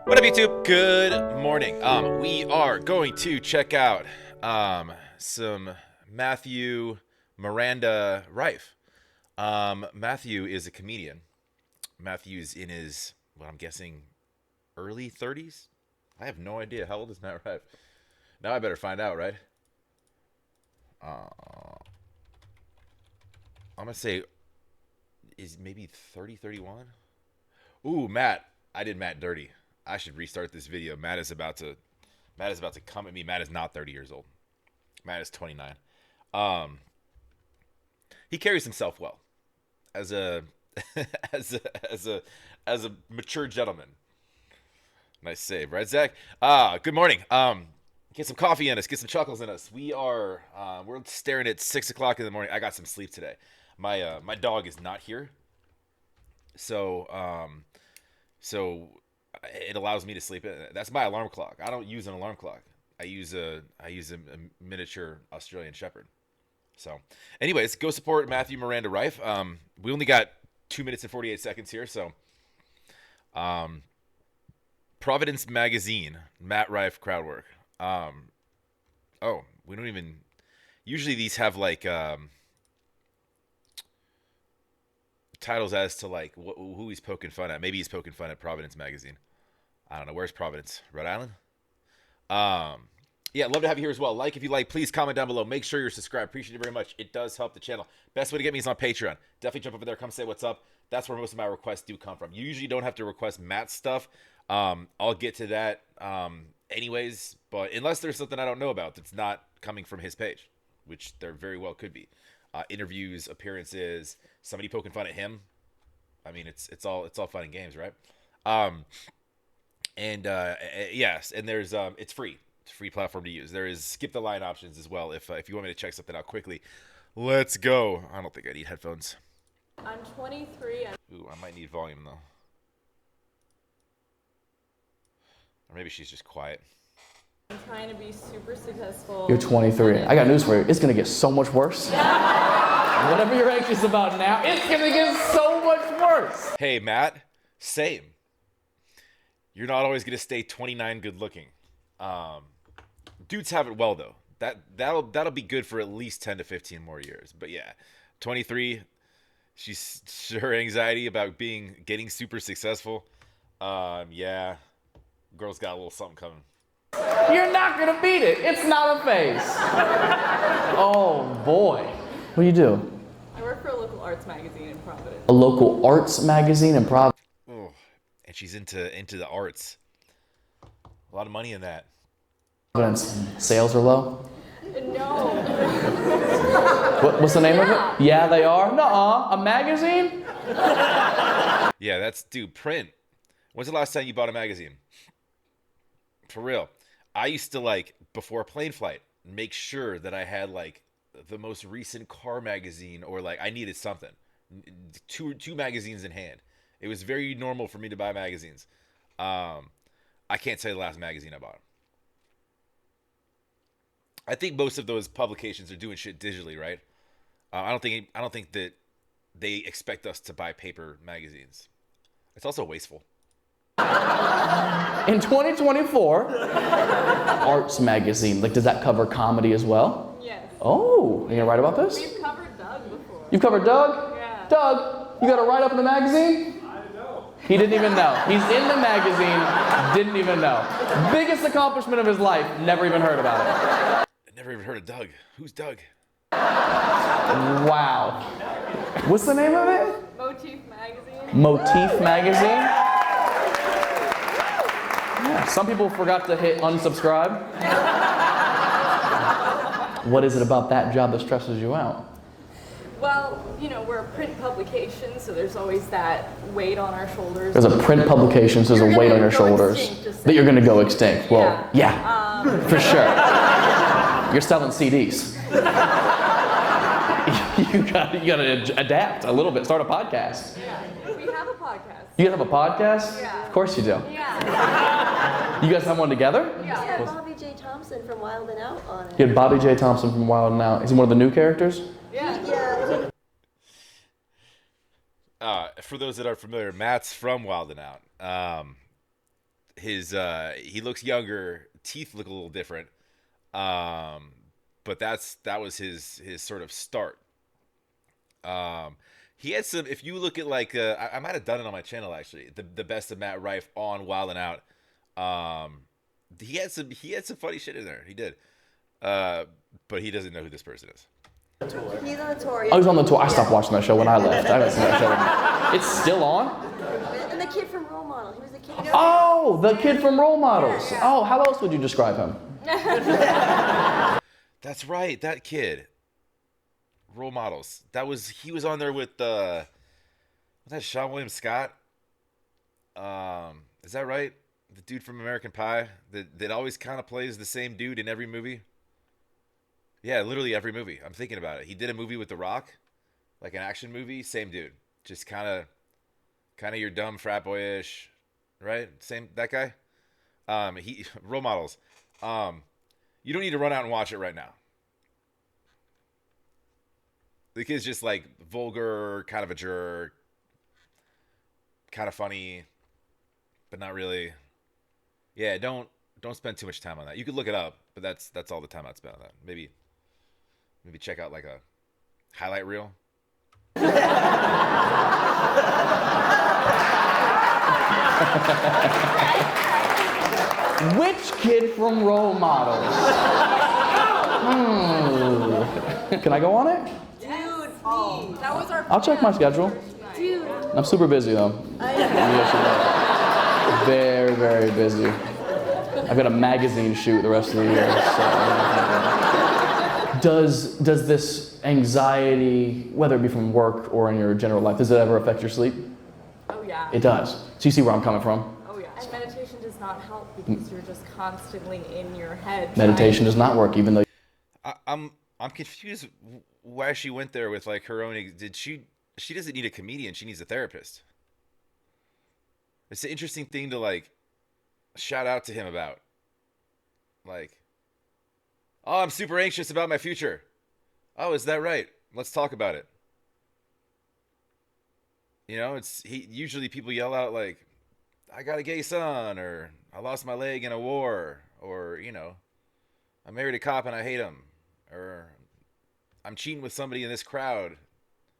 What up, YouTube? Good morning. We are going to check out some Matthew Miranda Rife. Matthew is a comedian. Matthew's in his, what I'm guessing, early 30s. I have no idea. How old is Matt Rife? Now I better find out, right? I'm gonna say is maybe 30, 31. Ooh, Matt. I did Matt dirty. I should restart this video. Matt is about to come at me. Matt is not 30 years old. Matt is 29. Um, he carries himself well as a as a as a as a mature gentleman. Nice save, right, Zach? Good morning. Get some coffee in us. Get some chuckles in us. We're staring at 6 o'clock in the morning. I got some sleep today. My dog is not here, so it allows me to sleep. That's my alarm clock. I don't use an alarm clock. I use a miniature Australian Shepherd. So, anyways, go support Matthew Miranda Rife. We only got 2 minutes and 48 seconds here. So, Providence Magazine, Matt Rife crowd work. We don't even. Usually these have like titles as to like who he's poking fun at. Maybe he's poking fun at Providence Magazine. I don't know. Where's Providence? Rhode Island? Yeah, love to have you here as well. Like if you like, please comment down below. Make sure you're subscribed. Appreciate it very much. It does help the channel. Best way to get me is on Patreon. Definitely jump over there. Come say what's up. That's where most of my requests do come from. You usually don't have to request Matt's stuff. I'll get to that anyways. But unless there's something I don't know about that's not coming from his page, which there very well could be. Interviews, appearances, somebody poking fun at him. I mean, it's all fun and games, right? Yes, and there's it's free. It's a free platform to use. There is skip the line options as well if you want me to check something out quickly. Let's go. I don't think I need headphones. I'm 23. Ooh, I might need volume though. Or maybe she's just quiet. I'm trying to be super successful. You're 23. I got news for you. It's gonna get so much worse. Whatever you're anxious about now, it's gonna get so much worse. Hey, Matt. Same. You're not always gonna stay 29 good looking. Dudes have it well though. That'll be good for at least 10 to 15 more years. But yeah, 23. Her anxiety about getting super successful. Yeah, girl's got a little something coming. You're not gonna beat it. It's not a phase. Oh boy. What do you do? I work for a local arts magazine in Providence. A local arts magazine in Providence. Oh, and she's into the arts. A lot of money in that. Sales are low. No. What's the name of it? Yeah, they are. Nuh-uh. A magazine? Yeah, dude, print. When's the last time you bought a magazine? For real. I used to, before a plane flight, make sure that I had, the most recent car magazine or, I needed something. Two magazines in hand. It was very normal for me to buy magazines. I can't say the last magazine I bought. I think most of those publications are doing shit digitally, right? I don't think that they expect us to buy paper magazines. It's also wasteful. In 2024, arts magazine. Does that cover comedy as well? Yes. Oh, you gonna write about this? We've covered Doug before. You've covered Doug? Yeah. Doug, you got a write-up in the magazine? He didn't even know. He's in the magazine, didn't even know. Biggest accomplishment of his life, never even heard about it. I never even heard of Doug. Who's Doug? Wow. What's the name of it? Motif magazine. Motif magazine? Yeah, some people forgot to hit unsubscribe. What is it about that job that stresses you out? Well, we're a print publication, so there's always that weight on our shoulders. There's a print publication, so there's a weight on your shoulders that you're going to go extinct. Well, yeah, for sure. You're selling CDs. you gotta adapt a little bit. Start a podcast. Yeah, we have a podcast. You have a podcast? Yeah. Of course you do. Yeah. You guys have one together? Yeah. Yeah, Bobby J. Thompson from Wild and Out on it. You had Bobby J. Thompson from Wild and Out. Is he one of the new characters? Yeah. Yeah. For those that are familiar, Matt's from Wild and Out. his he looks younger. Teeth look a little different. Um, but that was his sort of start. Um, he had some. If you look at like I might have done it on my channel actually. The best of Matt Rife on Wild and Out. Um, he had some funny shit in there. He did. Uh, but he doesn't know who this person is. He's on the tour. Oh, he's on the tour. I stopped watching that show when I left. I haven't seen that show anymore. It's still on? And the kid from Role Model. He was the kid. Oh, the kid from Role Models. Yeah. Oh, how else would you describe him? That's right, that kid. Role Models. He was on there with was that Sean William Scott? Is that right? The dude from American Pie that always kind of plays the same dude in every movie. Yeah, literally every movie. I'm thinking about it. He did a movie with The Rock, like an action movie. Same dude, just kind of your dumb frat boyish, right? Same that guy. He Role Models. You don't need to run out and watch it right now. The kid's just like vulgar, kind of a jerk, kind of funny, but not really. Yeah, don't spend too much time on that. You could look it up, but that's all the time I'd spend on that. Maybe check out like a highlight reel. Which kid from Role Models? Can I go on it? Dude, please. That was our. I'll check my schedule. Dude. I'm super busy though. Yes, you know. Very, very busy. I've got a magazine shoot the rest of the year. So. Does this anxiety, whether it be from work or in your general life, does it ever affect your sleep? Oh yeah. It does. So you see where I'm coming from? Oh yeah. And meditation does not help because you're just constantly in your head. Meditation does not work, even though. I'm confused why she went there with like her own. She doesn't need a comedian. She needs a therapist. It's an interesting thing to like shout out to him about. Like, oh, I'm super anxious about my future. Oh, is that right? Let's talk about it. You know, usually people yell out like, I got a gay son, or I lost my leg in a war, or, you know, I married a cop and I hate him, or I'm cheating with somebody in this crowd.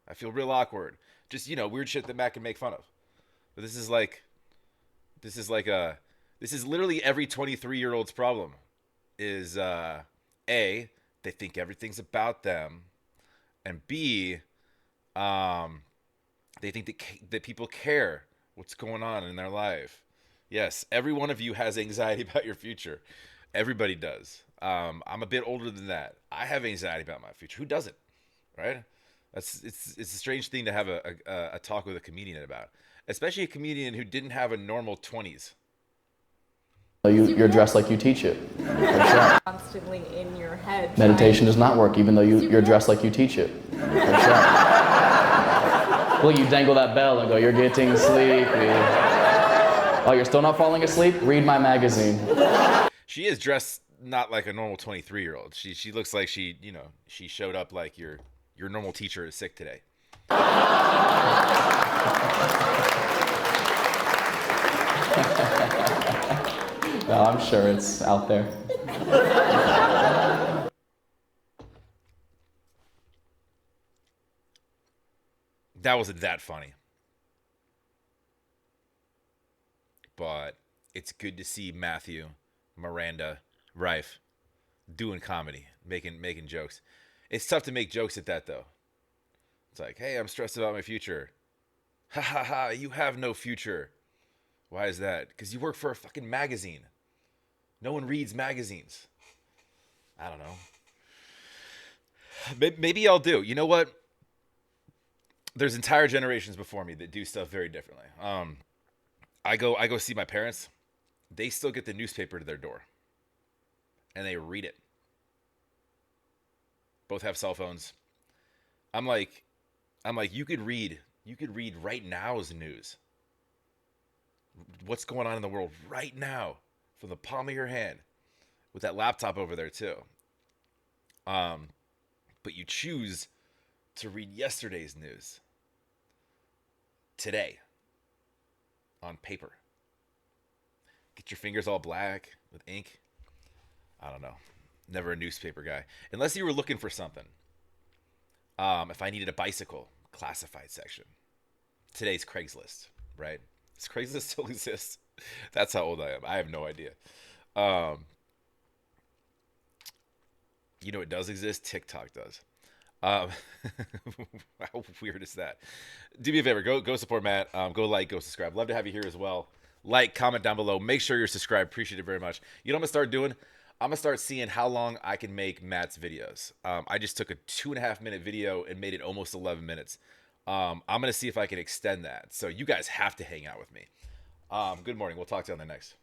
I feel real awkward. Just, you know, weird shit that Matt can make fun of. But this is literally every 23-year-old's problem is, A, they think everything's about them, and B, they think that people care what's going on in their life. Yes, every one of you has anxiety about your future. Everybody does. I'm a bit older than that. I have anxiety about my future. Who doesn't? Right? It's a strange thing to have a talk with a comedian about, especially a comedian who didn't have a normal 20s. You're dressed like you teach it. That's right. Constantly in your head. Meditation does not work, even though you're dressed like you teach it. That's right. Well, you dangle that bell and go, you're getting sleepy. Oh, you're still not falling asleep? Read my magazine. She is dressed not like a normal 23-year-old. She looks like she showed up like your normal teacher is sick today. No, I'm sure it's out there. That wasn't that funny. But it's good to see Matthew, Miranda, Rife doing comedy, making jokes. It's tough to make jokes at that though. It's like, hey, I'm stressed about my future. Ha ha ha, you have no future. Why is that? Because you work for a fucking magazine. No one reads magazines. I don't know. Maybe I'll do. You know what? There's entire generations before me that do stuff very differently. I go see my parents. They still get the newspaper to their door. And they read it. Both have cell phones. I'm like, you could read right now's news. What's going on in the world right now from the palm of your hand with that laptop over there too. But you choose to read yesterday's news today on paper. Get your fingers all black with ink. I don't know. Never a newspaper guy. Unless you were looking for something. If I needed a bicycle, classified section. Today's Craigslist, right? Does Craigslist still exist? That's how old I am. I have no idea. You know what does exist? TikTok does. Um, how weird is that? Do me a favor, go support Matt. Go like, go subscribe. Love to have you here as well. Like, comment down below. Make sure you're subscribed. Appreciate it very much. You know what I'm gonna start doing? I'm gonna start seeing how long I can make Matt's videos. I just took a 2.5 minute video and made it almost 11 minutes. I'm gonna see if I can extend that. So you guys have to hang out with me. Good morning. We'll talk to you on the next.